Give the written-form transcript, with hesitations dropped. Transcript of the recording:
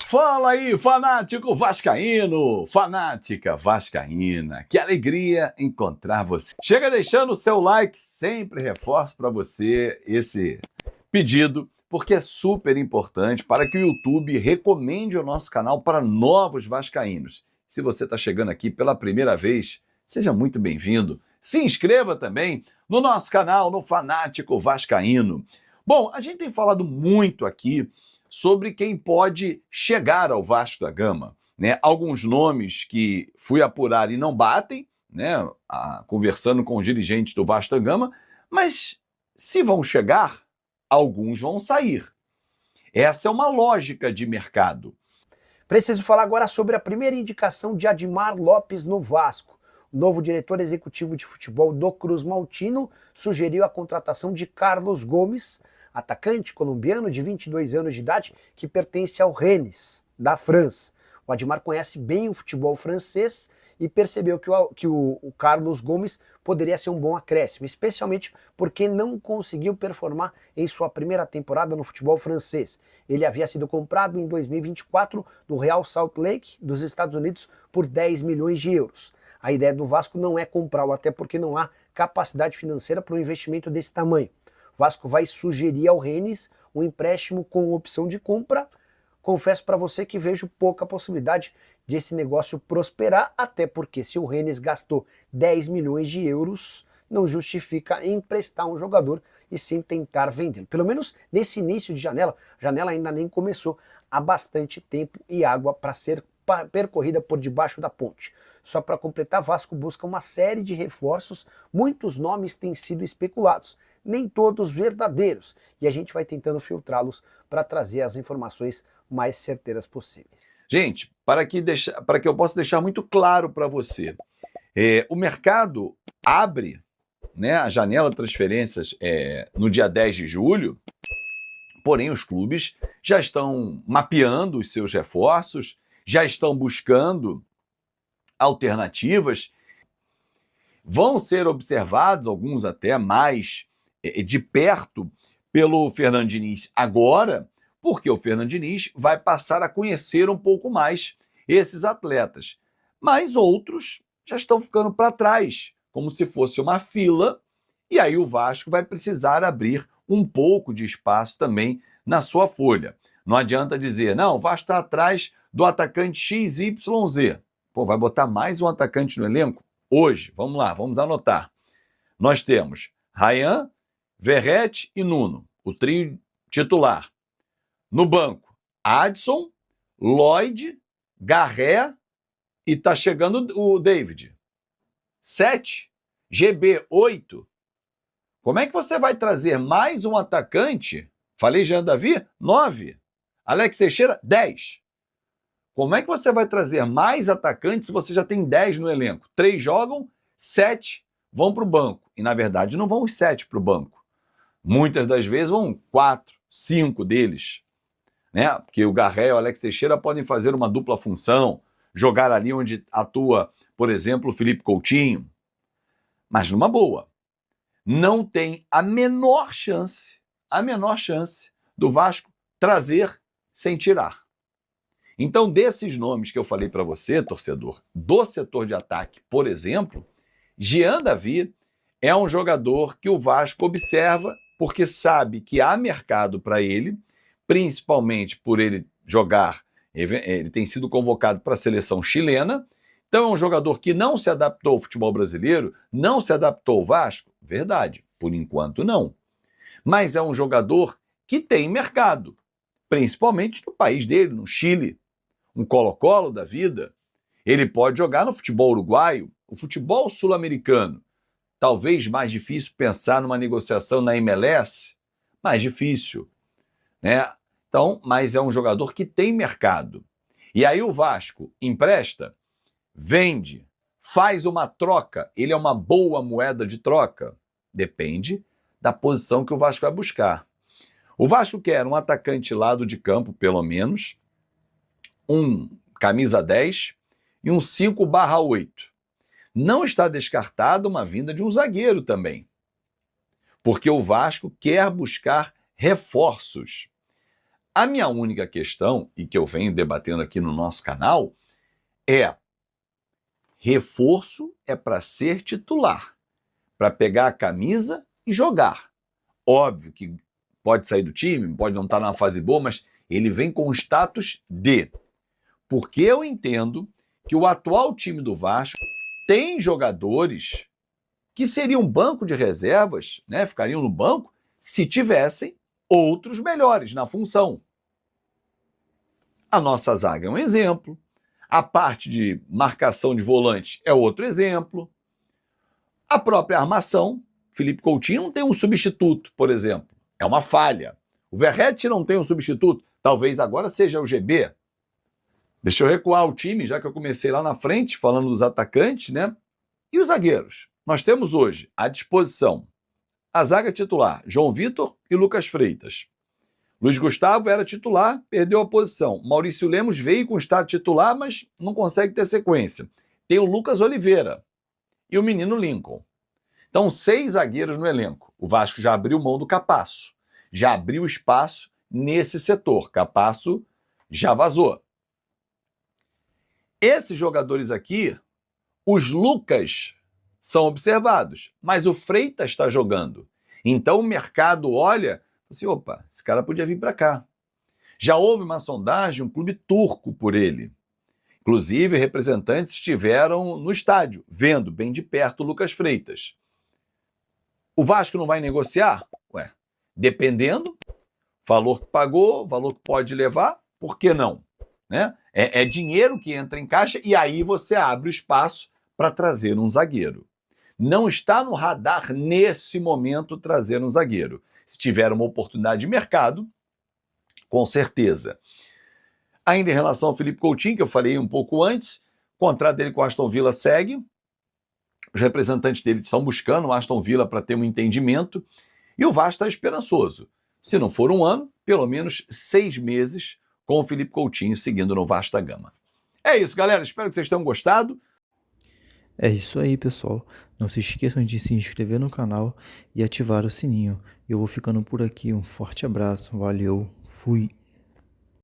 Fala aí, fanático vascaíno, fanática vascaína. Que alegria encontrar você. Chega deixando o seu like, sempre reforço para você esse pedido, porque é super importante para que o YouTube recomende o nosso canal para novos vascaínos. Se você está chegando aqui pela primeira vez, seja muito bem-vindo. Se inscreva também no nosso canal, no Fanático Vascaíno. Bom, a gente tem falado muito aqui sobre quem pode chegar ao Vasco da Gama, né? Alguns nomes que fui apurar e não batem, né? Conversando com os dirigentes do Vasco da Gama, mas se vão chegar, alguns vão sair. Essa é uma lógica de mercado. Preciso falar agora sobre a primeira indicação de Admar Lopes no Vasco. O novo diretor executivo de futebol do Cruz Maltino sugeriu a contratação de Carlos Gomes, atacante colombiano de 22 anos de idade que pertence ao Rennes, da França. O Admar conhece bem o futebol francês e percebeu que o Carlos Gomes poderia ser um bom acréscimo, especialmente porque não conseguiu performar em sua primeira temporada no futebol francês. Ele havia sido comprado em 2024 do Real Salt Lake, dos Estados Unidos, por 10 milhões de euros. A ideia do Vasco não é comprá-lo, até porque não há capacidade financeira para um investimento desse tamanho. O Vasco vai sugerir ao Rennes um empréstimo com opção de compra. Confesso para você que vejo pouca possibilidade de esse negócio prosperar, até porque se o Rennes gastou 10 milhões de euros, não justifica emprestar um jogador e sim tentar vendê-lo. Pelo menos nesse início de janela, a janela ainda nem começou, há bastante tempo e água para ser percorrida por debaixo da ponte. Só para completar, Vasco busca uma série de reforços, muitos nomes têm sido especulados, nem todos verdadeiros, e a gente vai tentando filtrá-los para trazer as informações mais certeiras possíveis. Gente, para que eu possa deixar muito claro para você, o mercado abre, né, a janela de transferências no dia 10 de julho, porém os clubes já estão mapeando os seus reforços, já estão buscando alternativas, vão ser observados, alguns até mais de perto, pelo Fernando Diniz agora, porque o Fernando Diniz vai passar a conhecer um pouco mais esses atletas. Mas outros já estão ficando para trás, como se fosse uma fila, e aí o Vasco vai precisar abrir um pouco de espaço também na sua folha. Não adianta dizer, não, o Vasco está atrás do atacante XYZ. Pô, vai botar mais um atacante no elenco? Hoje, vamos lá, vamos anotar. Nós temos Ryan, Verratti e Nuno, o trio titular. No banco, Adson, Lloyd, Garré e tá chegando o David. 7. GB, 8. Como é que você vai trazer mais um atacante? Falei Jean Davi? 9. Alex Teixeira, 10. Como é que você vai trazer mais atacantes se você já tem 10 no elenco? 3 jogam, 7 vão para o banco. E, na verdade, não vão os 7 para o banco. Muitas das vezes vão 4, 5 deles. Né? Porque o Garré e o Alex Teixeira podem fazer uma dupla função, jogar ali onde atua, por exemplo, o Felipe Coutinho. Mas numa boa. Não tem a menor chance do Vasco trazer sem tirar. Então, desses nomes que eu falei para você, torcedor, do setor de ataque, por exemplo, Jean Davi é um jogador que o Vasco observa porque sabe que há mercado para ele, principalmente por ele jogar, ele tem sido convocado para a seleção chilena, então é um jogador que não se adaptou ao futebol brasileiro, não se adaptou ao Vasco, verdade, por enquanto não. Mas é um jogador que tem mercado, principalmente no país dele, no Chile, um Colo-Colo da vida. Ele pode jogar no futebol uruguaio, o futebol sul-americano. Talvez mais difícil pensar numa negociação na MLS, mais difícil, né? Então, mas é um jogador que tem mercado. E aí o Vasco empresta, vende, faz uma troca. Ele é uma boa moeda de troca? Depende da posição que o Vasco vai buscar. O Vasco quer um atacante lado de campo, pelo menos, um camisa 10 e um 5/8. Não está descartada uma vinda de um zagueiro também, porque o Vasco quer buscar reforços. A minha única questão, e que eu venho debatendo aqui no nosso canal, é: reforço é para ser titular, para pegar a camisa e jogar. Óbvio que pode sair do time, pode não estar numa fase boa, mas ele vem com o status de. Porque eu entendo que o atual time do Vasco tem jogadores que seriam banco de reservas, né? Ficariam no banco se tivessem outros melhores na função. A nossa zaga é um exemplo. A parte de marcação de volante é outro exemplo. A própria armação, Felipe Coutinho não tem um substituto, por exemplo. É uma falha. O Verratti não tem um substituto. Talvez agora seja o GB. Deixa eu recuar o time, já que eu comecei lá na frente, falando dos atacantes, né? E os zagueiros? Nós temos hoje à disposição a zaga titular, João Vitor e Lucas Freitas. Luiz Gustavo era titular, perdeu a posição. Maurício Lemos veio com o estado titular, mas não consegue ter sequência. Tem o Lucas Oliveira e o menino Lincoln. Então, 6 zagueiros no elenco. O Vasco já abriu mão do Capasso. Já abriu espaço nesse setor. Capasso já vazou. Esses jogadores aqui, os Lucas são observados, mas o Freitas está jogando. Então o mercado olha assim, opa, esse cara podia vir para cá. Já houve uma sondagem, um clube turco por ele. Inclusive, representantes estiveram no estádio, vendo bem de perto o Lucas Freitas. O Vasco não vai negociar? Ué, dependendo, valor que pagou, valor que pode levar, por que não? Né? É dinheiro que entra em caixa e aí você abre o espaço para trazer um zagueiro. Não está no radar nesse momento trazer um zagueiro. Se tiver uma oportunidade de mercado, com certeza. Ainda em relação ao Felipe Coutinho, que eu falei um pouco antes, o contrato dele com o Aston Villa segue. Os representantes dele estão buscando o Aston Villa para ter um entendimento. E o Vasco está esperançoso. Se não for um ano, pelo menos 6 meses com o Felipe Coutinho seguindo no Vasco da Gama. É isso, galera. Espero que vocês tenham gostado. É isso aí, pessoal. Não se esqueçam de se inscrever no canal e ativar o sininho. Eu vou ficando por aqui. Um forte abraço. Valeu. Fui.